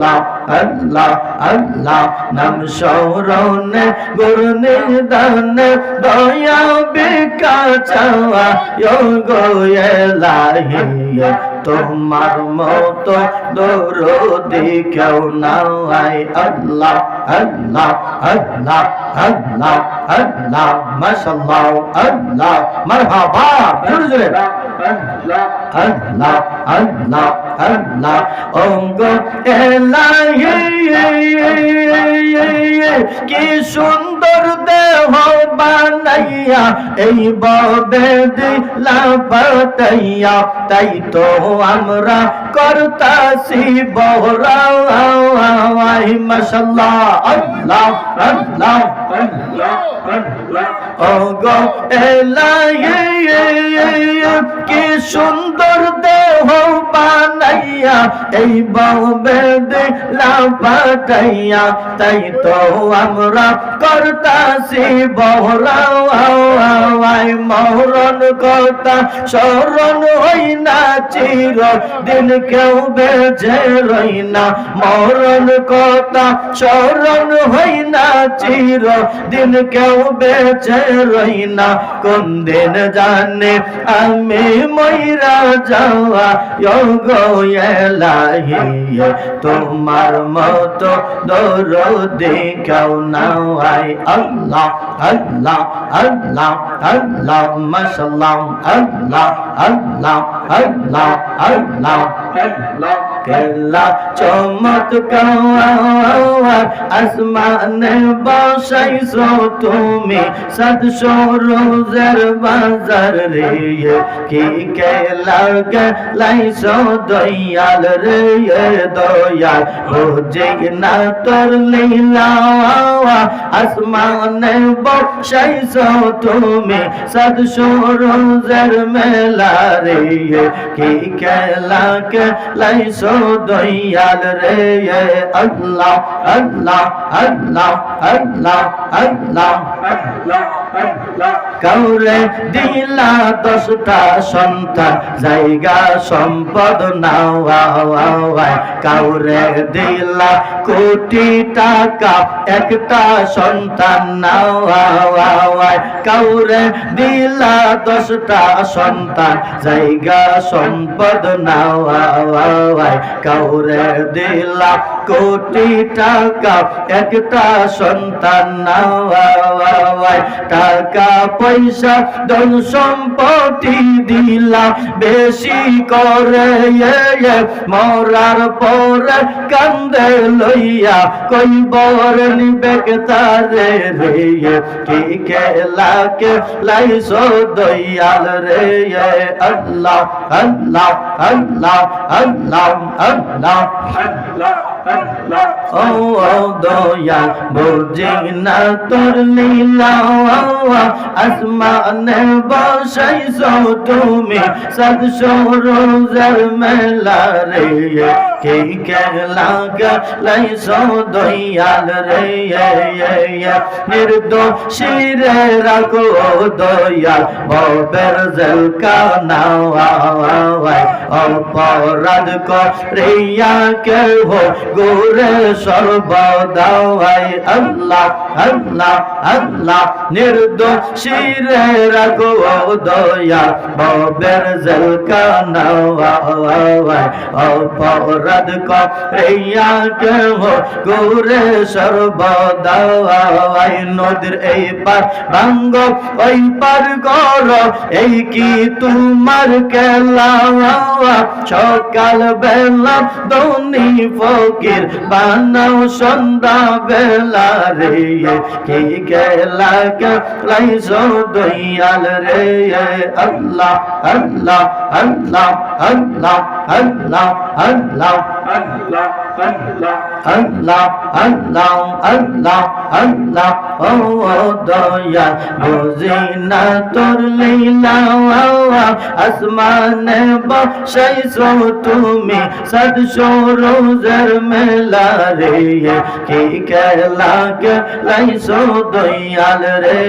আল্লাহ আল্লাহ নাম স্মরণে গুরুনি দানে দয়া বিকা চাওয়া গো এলাহি তোমার মতো দরদি কেউ নাই আল্লাহ আল্লাহ আল্লাহ আল্লাহ আল্লাহ মাশাআল্লাহ আল্লাহ মারহাবা জোরে জোরে আল্লাহ আল্লাহ আল্লাহ ওগো এলাহি কি সুন্দর দেহ বানাইয়া এই ববে দিলা পাতাইয়া তাই তো আমরা করতাছি বহরাই মাশাআল্লাহ আল্লাহ আল্লাহ আল্লাহ আল্লাহ ওগো এলাহি কি সুন্দর দেহ বানাইয়া এই ববে দিলা পাতাইয়া তাই তো আমরা করতাছি বহরাই মরণ কথা স্মরণ হই না চির দিন কেউ বেঁচে রই না মরণ কথা স্মরণ হই না চির দিন কেউ বেঁচে রই না কোন দিন জানে আমি মইরা যাওয়া গো এলাহি তোমার মতো দরদি কেউ নাই আল্লাহ আল্লাহ আল্লাহ আল্লাহ মাশাআল্লাহ আল্লাহ আল্লাহ আল্লাহ আল্লাহ আল্লাহ কেলা চমৎকার আসমানে বসাইছো তুমি সাতশো রোজের বাজার রে কি কেলা গলাইছো দয়াল রে দয়াল বুঝে না তোর লীলা আসমানে বসাইছো তুমি সাতশো রোজের মেলা রে কি কেলা গলাইছো দয়াল রে আল্লাহ আল্লাহ আল্লাহ আল্লাহ আল্লাহ আল্লাহ আল্লাহ কাউরে দিলা 10টা সন্তান জায়গা সম্পদ নাওয়াই কাউরে দিলা কোটি টাকা একটা সন্তান নাওয়াই কাউরে দিলা 10টা সন্তান জায়গা সম্পদ নাওয়াই কাউরে দিলা কোটি টাকা একটা সন্তান নাওয়াই টাকা পয়সা ধন সম্পত্তি দিলা বেশি করে মরার পরে কান্দে লইয়া কই বর নিবে তারে রে কি খেলা কে লাইছো দয়াল রে আল্লাহ আল্লাহ আল্লাহ আল্লাহ আল্লাহ আল্লাহ ও দয়াল বুঝি না তোর লীলা আসমানে বসাইছো তুমি সাতশো রোজের মেলা রে কে কেলা গলাইছো দয়াল রে নির্দোষী রে রাখো দয়াল ববের জেল কানাওয়াই অপরাধ করিয়া কেহ গোরে সর্বদাওয়াই আল্লাহ আল্লাহ আল্লাহ নির্দোষী রে রাখো দয়াল ববের জেল কানাওয়াই অপরাধ করিয়া কেহ গোরে সর্বদাওয়াই নদীর এই পার ভাঙ্গ ওই পার কর এই কি তোমার খেলা সকাল বেলা ধনী ফকির বানাও সন্ধ্যা বেলা রে কি খেলা খেলাইছো দয়াল রে আল্লাহ আল্লাহ আল্লাহ আল্লাহ আল্লাহ আল্লাহ আল্লাহ আল্লাহ আল্লাহ আল্লাহ আল্লাহ আল্লাহ ও দয়াল বুঝি না তোর লীলা আসমানে বসাইছো তুমি সাতশো রোজের মেলা রে কি খেলা খেলাইছো দয়াল রে